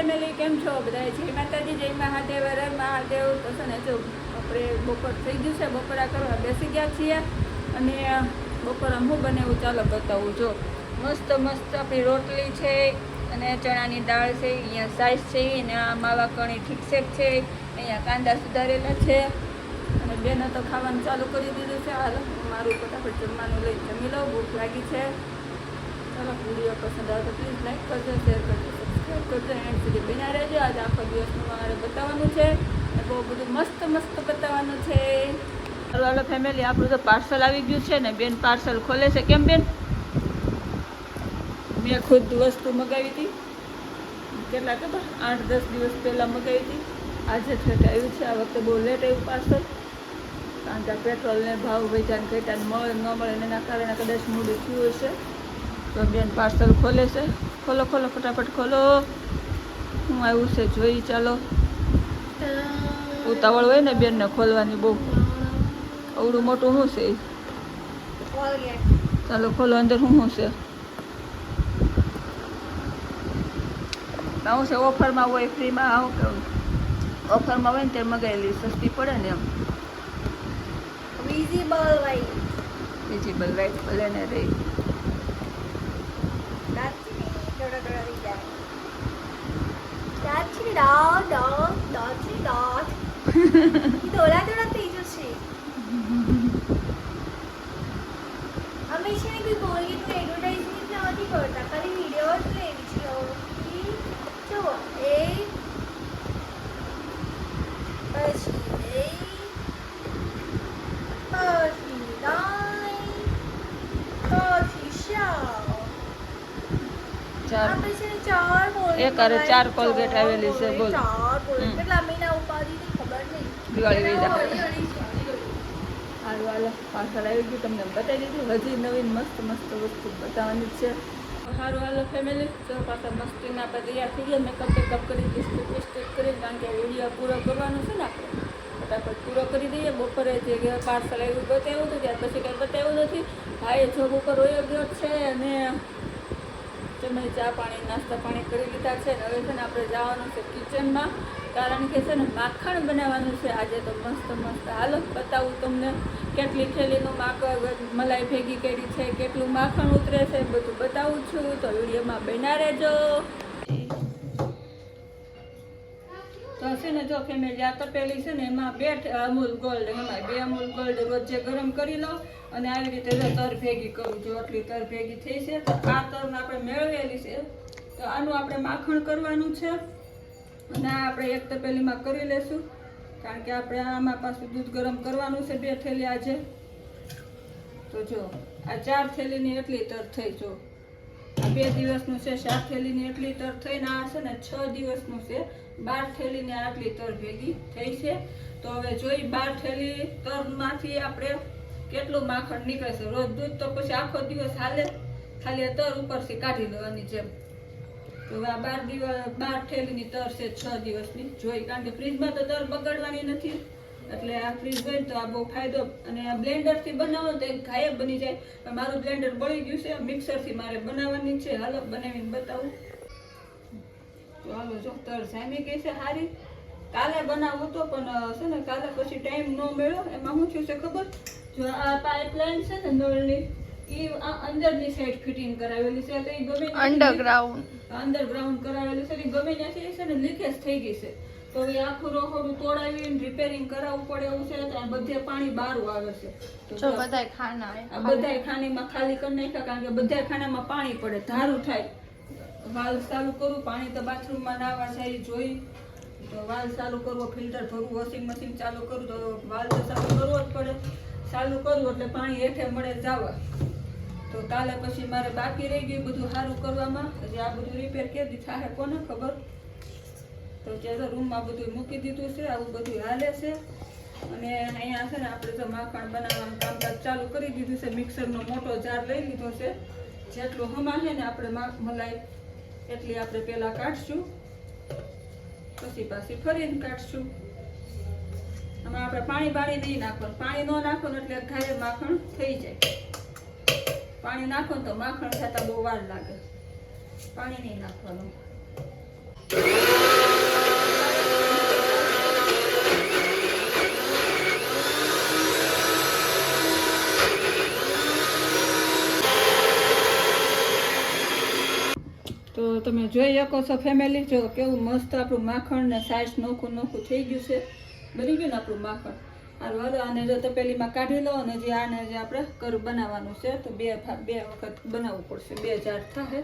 Family, કેમ છો બધા? જય માતાજી, જય મહાદેવ, હર મહાદેવ. તો છે ને જો આપણે બપોર થઈ ગયું છે, બપોરા કરવા બેસી ગયા છીએ. અને બપોરા હું બનાવું ચાલો બતાવું. જો મસ્ત મસ્ત આપણી રોટલી છે અને ચણાની દાળ છે, અહીંયા સાઈઝ છે, અને આ માવા કણી ઠીકસેક છે, અહીંયા કાંદા સુધારેલા છે. અને બેને તો ખાવાનું ચાલુ કરી દીધું છે. હાલ મારું ફટાફટ જમવાનું લઈ જમી લઉં, ભૂખ લાગી છે. ચાલો, વિડીયો પસંદ આવે તો પ્લીઝ લાઈક કરજો, શેર કરજો, સબસ્ક્રાઈબ કરજો, એન્ડ સુધી બન્યા રહેજો. આજે આખો દિવસનું મારે બતાવવાનું છે અને બહુ બધું મસ્ત મસ્ત બતાવવાનું છે. હાલો ફેમિલી, આપણું તો પાર્સલ આવી ગયું છે ને બેન પાર્સલ ખોલે છે. કેમ બેન? મેં ખુદ વસ્તુ મગાવી હતી, કેટલા ખબર 8-10 દિવસ પહેલાં મગાવી હતી. આજે છેટ આવ્યું છે. આ વખતે બહુ લેટ આવ્યું પાર્સલ, કારણ કે પેટ્રોલને ભાવ વેચાણ ઘટાને મળે ન મળે એના કારણે કદાચ મોડું થયું હશે. તો બેન પાર્સલ ખોલે છે. ખોલો ખોલો, ફટાફટ ખોલો. હું આવ્યું છે જોઈ. ચાલો, ઉતાવળ હોય ને બેનને ખોલવાની બહુ. અવડું મોટું શું છે? ચાલો ખોલો, અંદર શું છે? આવું છે ઓફરમાં હોય, ફ્રીમાં આવું કેવું ઓફરમાં હોય ને તે મગાવેલી સસ્તી પડે ને એમ. વિઝિબલ વાઇટ ભલે ને રહી. થોડા થઈ જશે. અમે છે ને કોઈ કોલગેટનું એડવર્ટાઇઝમેન્ટ નથી કરતા, ખાલી વિડીયો જ લેવી છે. જો એ પછી એક અરે 4 કોલગેટ આવેલી છે. બોલ, કેટલા મહિના ઉપાડી ખબર નહીં. દિવાળી સારું હાલો, પાર્સલ આવી ગયું, તમને બતાવી દીધું. હજી નવીન મસ્ત મસ્ત વસ્તુ બતાવવાની જ છે. સારું હાલો ફેમિલી, જો પાછા મસ્તીના આપણે તૈયાર થઈ ગયા. મેકઅપ બેકઅપ કરી લિપસ્ટિક કરી, કારણ કે વિડીયો પૂરો કરવાનો છે ને આપણે ફટાફટ પૂરો કરી દઈએ. બપોરે જે પાર્સલ આવ્યું બતાવ્યું હતું, ત્યાર પછી કંઈ બતાવ્યું નથી. ભાઈ જોબ ઉપર વયો ગયો છે અને તમે ચા પાણી નાસ્તા પાણી કરી લીધા છે. હવે છે ને આપણે જવાનું છે કિચનમાં, કારણ કે છે ને માખણ બનાવવાનું છે આજે. તો મસ્ત મસ્ત હાલો બતાવું તમને કેટલી થેલીનું મલાઈ ભેગી કરી છે, કેટલું માખણ ઉતરે છે, બધું બતાવું છું. તો વિડીયોમાં બન્યા રહેજો. તો છે ને જો ફેમિલી, આ તપેલી છે ને એમાં 2 અમૂલ ગોલ્ડ, એમાં 2 અમૂલ ગોલ્ડ રોજે ગરમ કરી લો. અને આવી રીતે જો તર ભેગી કરું છું. આટલી તર ભેગી થઈ છે. તો આ તરને આપણે મેળવેલી છે. તો આનું આપણે માખણ કરવાનું છે. અને આ આપણે એક તપેલીમાં કરી લેશું, કારણ કે આપણે આમાં પાછું દૂધ ગરમ કરવાનું છે 2 થેલી આજે. તો જો આ 4 થેલીની એટલી તર થઈ. જો આ 2 દિવસનું છે, 7 થેલીની એટલી તર થઈને આ છે ને 6 દિવસનું છે, 12 થેલીની આટલી તર ભેગી થઈ છે. તો હવે જોઈ 12 થેલી તરમાંથી આપણે કેટલું માખણ નીકળે છે. રોજ દૂધ તો પછી આખો દિવસ હાલે, ખાલી તર ઉપરથી કાઢી લેવાની જેમ. તો આ 12 થેલીની તર છે 6 દિવસની. જોઈ, કારણ કે ફ્રીજમાં તો તર બગાડવાની નથી, એટલે આ ફ્રીજ હોય તો આ બહુ ફાયદો. અને આ બ્લેન્ડરથી બનાવો તો એક ગાયબ બની જાય. મારું બ્લેન્ડર બળી ગયું છે, મિક્સરથી મારે બનાવવાની છે. હાલો બનાવીને બતાવું. તો હાલો જો તર જામી ગઈ છે સારી. કાલે બનાવવું તો પણ છે ને કાલે પછી ટાઈમ ન મળ્યો. એમાં શું થયું છે ખબર? જો આ પાઇપલાઇન છે ને નળની, એ આ અંદરની સાઈડ ફિટિંગ કરાવેલી છે. તો એ ગમે અંડરગ્રાઉન્ડ કરાવેલું છે. ગમે ત્યાંથી છે ને લીકેજ થઈ ગઈ છે. તો એ આખું રહોડું તોડાવીને રિપેરિંગ કરાવવું પડે એવું છે. તો આ બધે પાણી બહારું આવે છે. તો બધાય ખાના બધાય ખાનીમાં ખાલી કરી નાખ્યા, કારણ કે બધા ખાનામાં પાણી પડે, ધારું થાય. વાલ ચાલુ કરું, પાણી તો બાથરૂમમાં નાવા જાય જોઈ. તો વાલ ચાલુ કરવો, ફિલ્ટર ભરવું, વોશિંગ મશીન ચાલુ કરું, તો વાલ તો ચાલુ કરવો જ પડે. ચાલુ કરવું એટલે પાણી હેઠે મળે જવા. તો કાલે પછી મારે બાકી રહી ગયું બધું સારું કરવામાં. હજી આ બધું રિપેર કેદી થાય કોને ખબર. તો ત્યારે રૂમમાં બધું મૂકી દીધું છે, આવું બધું હાલે છે. અને અહીંયા છે ને આપણે તો માખણ બનાવવાનું કામકાજ ચાલુ કરી દીધું છે. મિક્સરનો મોટો જાર લઈ લીધો છે. જેટલું હમાશે ને આપણે મલાઈ એટલી આપણે પહેલાં કાઢશું, પછી પાછી ફરીને કાઢશું. આમાં આપણે પાણી નહીં નાખવાનું. પાણી ન નાખવાનું એટલે ઘાયે માખણ થઈ જાય. પાણી નાખો તો માખણ થતા બહુ વાર લાગે. પાણી નહીં નાખવાનું. તો તમે જોઈ શકો છો ફેમિલી, જો કેવું મસ્ત આપણું માખણ ને સાઈઝ નોખું નોખું થઈ ગયું છે, બની ગયું ને આપણું માખણ. હારું હાલો આને જો તપેલીમાં કાઢી લો અને જે આને જે આપણે કરું બનાવવાનું છે તો બે વખત બનાવવું પડશે, 2 જાર થાય.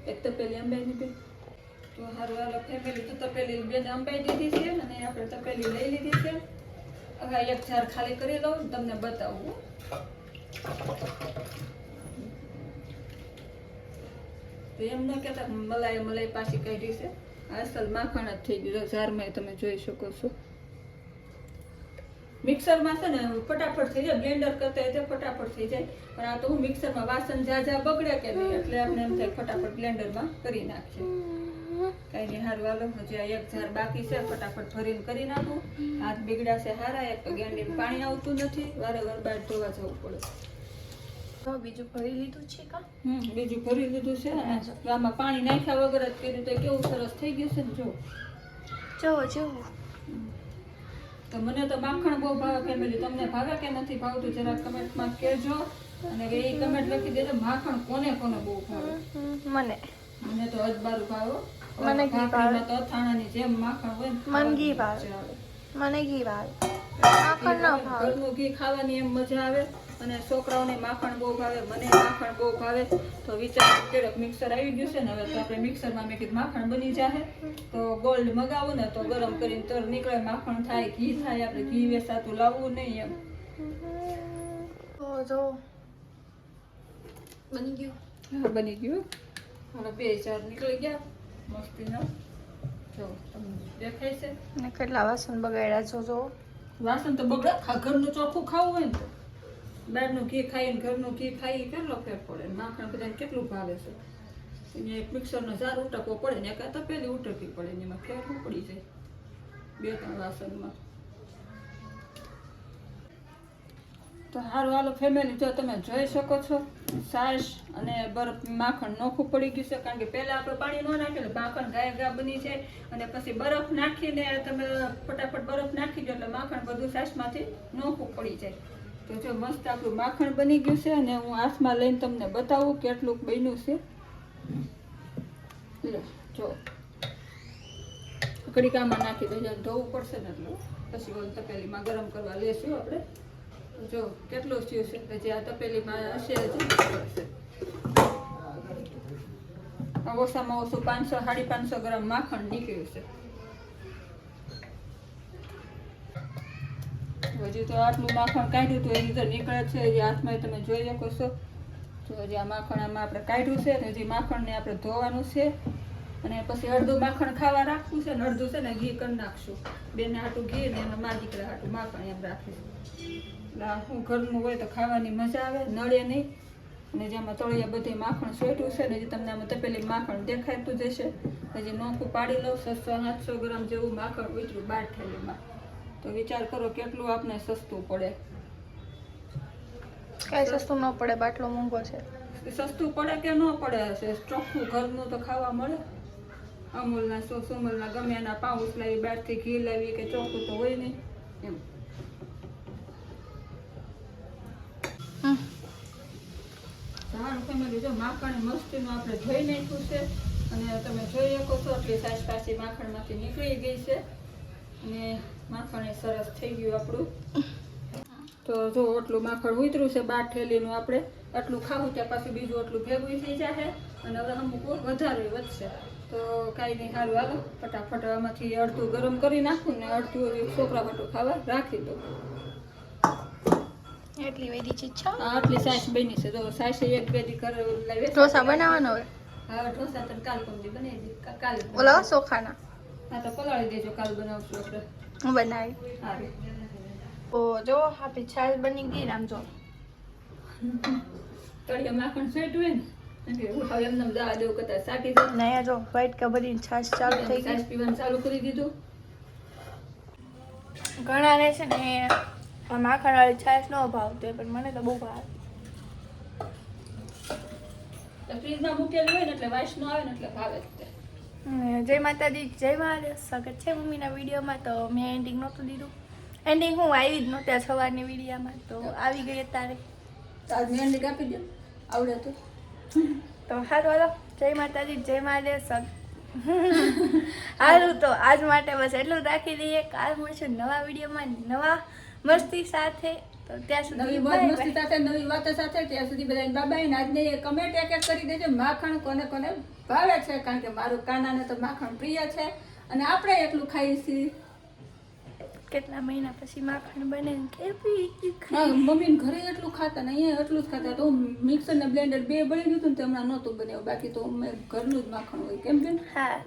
એક તપેલી અંબાઈ દીધી. તો હારું હાલો ફેમિલી, તો તપેલી બેને અંબાઈ દીધી છે અને આપણે તપેલી લઈ લીધી છે. હવે 1 જાર ખાલી કરી લઉં, તમને બતાવું. તો એમ ન કહેતા મલાઈ પાછી કાઢી છે, અસલ માખણ જ થઈ ગયું જારમાં, તમે જોઈ શકો છો. મિક્સરમાં છે ને ફટાફટ થઈ જાય, બ્લેન્ડર કરતા તે ફટાફટ થઈ જાય, પણ આ તો હું મિક્સરમાં વાસણ ઝાઝા બગડે કે નહીં એટલે આપણે એમ થાય ફટાફટ બ્લેન્ડરમાં કરી નાખીએ. કાંઈ નહીં, હારું હાલો હજી આ 1 જાર બાકી છે, ફટાફટ ભરીને કરી નાખું. હાથ બગડ્યા છે હારા, એક તો ગેંડીમાં પાણી આવતું નથી, વારંવાર બહાર ધોવા જવું પડે. બીજું ભરી લીધું છે કા? બીજું ભરી લીધું છે. આમાં પાણી નાખ્યા વગર જ કર્યું તો કેવું સરસ થઈ ગયું છે ને. જો તો મને તો માખણ બહુ ભાવે ફેમિલી, તમને ભાવે કે નથી ભાવતું જરા કમેન્ટમાં કહેજો, અને એ કમેન્ટ લખી દેજો માખણ કોને કોને બહુ ભાવે. મને તો અજબારું ભાવે, મને ઘી ભાવે, તો અથાણાની જેમ માખણ હોય ને મને ઘી ભાવે, મને ઘી ભાવે. માખણ ન ભાવે, ઘરનું ઘી ખાવાની એમ મજા આવે, અને છોકરાઓને માખણ બહુ ભાવે, મને માખણ બહુ ભાવે. તો વિચાર કર્યો મિક્સર આવી ગયું છે ને, હવે તો આપણે મિક્સરમાં મેં કીધું માખણ બની જાય તો ગોલ્ડ મગાવું ને તો ગરમ કરીને તર નીકળે, માખણ થાય, ઘી થાય, આપણે ઘી વેસાતું લાવવું નહીં એમ. જો બની ગયું. હા બની ગયું. હવે 2 જાર નીકળી ગયા મસ્તીનો. જો તમને દેખાય છે ને કેટલા વાસણ બગાડ્યા છો. વાસણ તો બગડે, ઘરનું ચોખ્ખું ખાવું હોય ને તો બહારનું ઘી ખાઈને ઘરનું ઘી ખાઈ કેટલો ફેર પડે. માખણ બધાને કેટલું ભાવે છે. અહીંયા એક મિક્સરનો જાર ઉટકવો પડે ને એક તપેલી ઉટકવી પડે ને એમાં ફેર પડી જાય 2-3 વાસણમાં. તો હારું હાલો ફેમિલી, જો તમે જોઈ શકો છો છાશ અને બરફ માખણ નોખું પડી ગયું છે, કારણ કે પહેલાં આપણે પાણી ન નાખેલું, માખણ ઘા બની છે, અને પછી બરફ નાખીને તમે ફટાફટ બરફ નાખી દો એટલે માખણ બધું છાશમાંથી નોખું પડી જાય. તો જો મસ્ત આપણું માખણ બની ગયું છે, અને હું હાથમાં લઈને તમને બતાવું કેટલું બન્યું છે. જો કડીકામાં નાખી દેજો, ધોવું પડશે ને એટલે પછી તપેલીમાં ગરમ કરવા લેશું આપણે. જો કેટલું થયું છે, જે આ તપેલીમાં હશે હજી પડશે. ઓછામાં ઓછું 500-550 ગ્રામ માખણ નીકળ્યું છે. હજી તો આટલું માખણ કાઢ્યું હતું એ રીતે નીકળે છે, હજી હાથમાં તમે જોઈ શકો છો. તો હજી આ માખણ આમાં આપણે કાઢ્યું છે, હજી માખણને આપણે ધોવાનું છે, અને પછી અડધું માખણ ખાવા રાખવું છે ને અડધું છે ને ઘી કરી નાખશું. બેને હાટું ઘી ને એમાં મારા દીકરા હાટું માખણ એમ રાખીશું. એટલે હું ઘરનું હોય તો ખાવાની મજા આવે, નળે નહીં. અને જેમાં તળિયા બધે માખણ સોટ્યું છે ને, હજી તમને આમાં તપેલી માખણ દેખાતું જશે. હજી નોખું પાડી લઉં. 600-700 ગ્રામ જેવું માખણ ઉતર્યું 12 થેલીમાં. તો વિચાર કરો કેટલું આપણે સસ્તું પડે. કઈ સસ્તું ન પડે, બાટલો મોંઘો છે. સસ્તું પડે કે ન પડે, ચોખ્ખું ઘરનું તો ખાવા મળે. અમૂલના સુમૂલના ગમે એના પાઉચ લાવી, બહારથી ઘી લાવી કે ચોખ્ખું તો હોય નહીં એમ. સારું ફેમિલી, જો માખણ મસ્તીનું આપણે ધોઈ નાખ્યું છે, અને તમે જોઈ શકો છો એટલી સાસ પાછી માખણમાંથી નીકળી ગઈ છે, અને માખણ સરસ થઈ ગયું આપણું. તો જો આટલું માખણ ઉતર્યું છે 12 થેલીનું, આપણે આટલું ખાવું ત્યાં પાછું બીજું આટલું ભેગું થઈ જશે, અને હવે અમુક વધારે વધશે. તો કાંઈ નહીં, સારું હાલો ફટાફટ આમાંથી અડધું ગરમ કરી નાખું ને અડધું છોકરા માટે ખાવા રાખી દો. એટલી વેદી ચીજ છે. આટલી સાસ બની છે. જો સાસ 1-2 દી કરે લાવે. ઢોસા બનાવવાનો હોય. હા ઢોસા તો કાલ કોમદી બનાવી દી, કાલે ઓલા સોખાના. હા તો પલાળી દેજો, કાલ બનાવશું આપણે. હું બનાવી. સારું. ઓ જો આપણી છાશ બની ગઈ. આમ જો તળિયા માખણ સોટ્યું હોય ને, હવે એમને દવા દેવું કરતા સાટી દો. નયા જો વ્હાઈટ કબરી છાશ ચાલુ થઈ ગઈ. છાશ પીવાનું ચાલુ કરી દીધું. ઘણા ને છે ને માખણ વાળી છાશ ન ભાવતી, પણ મને તો બહુ ભાવે. ફ્રીજમાં મૂકેલું હોય ને એટલે વાસ ન આવે ને એટલે ભાવે જ તે. જય માતાજી, જય મહાદેવ. સ્વાગત છે મમ્મીના વિડીયોમાં. તો મેં એન્ડિંગ નહોતું દીધું. એન્ડિંગ હું આવી જ નહોતી સવારની વિડીયોમાં, તો આવી ગઈ અત્યારે. આજ મેં એન્ડિંગ આપી દે આવડે તો. તો સારું હાલો જય માતાજી, જય મહાદેવ. સારું, તો આજ માટે બસ એટલું જ રાખી દઈએ. કાલ મળશું નવા વિડીયોમાં નવા મસ્તી સાથે. તો ત્યાં સુધી નવી bye bye. મસ્તી સાથે, નવી વાતો સાથે. ત્યાં સુધી બધા બાબાઈ ને આજને કમેન્ટ એક કરી દેજો માખણ કોને કોને ભાવે છે, કારણ કે મારું કાનાને તો માખણ પ્રિય છે અને આપણે એટલું ખાઈએ છીએ. કેટલા મહિના પછી માખણ બને ને કેવી હા, મમ્મીને ઘરે એટલું ખાતા ને અહીંયા એટલું જ ખાતા. તો મિક્સર ને બ્લેન્ડર બે બળી ગયું હતું ને તો હમણાં નહોતું બનાવ્યું, બાકી તો અમે ઘરનું જ માખણ હોય. કેમ કે હા.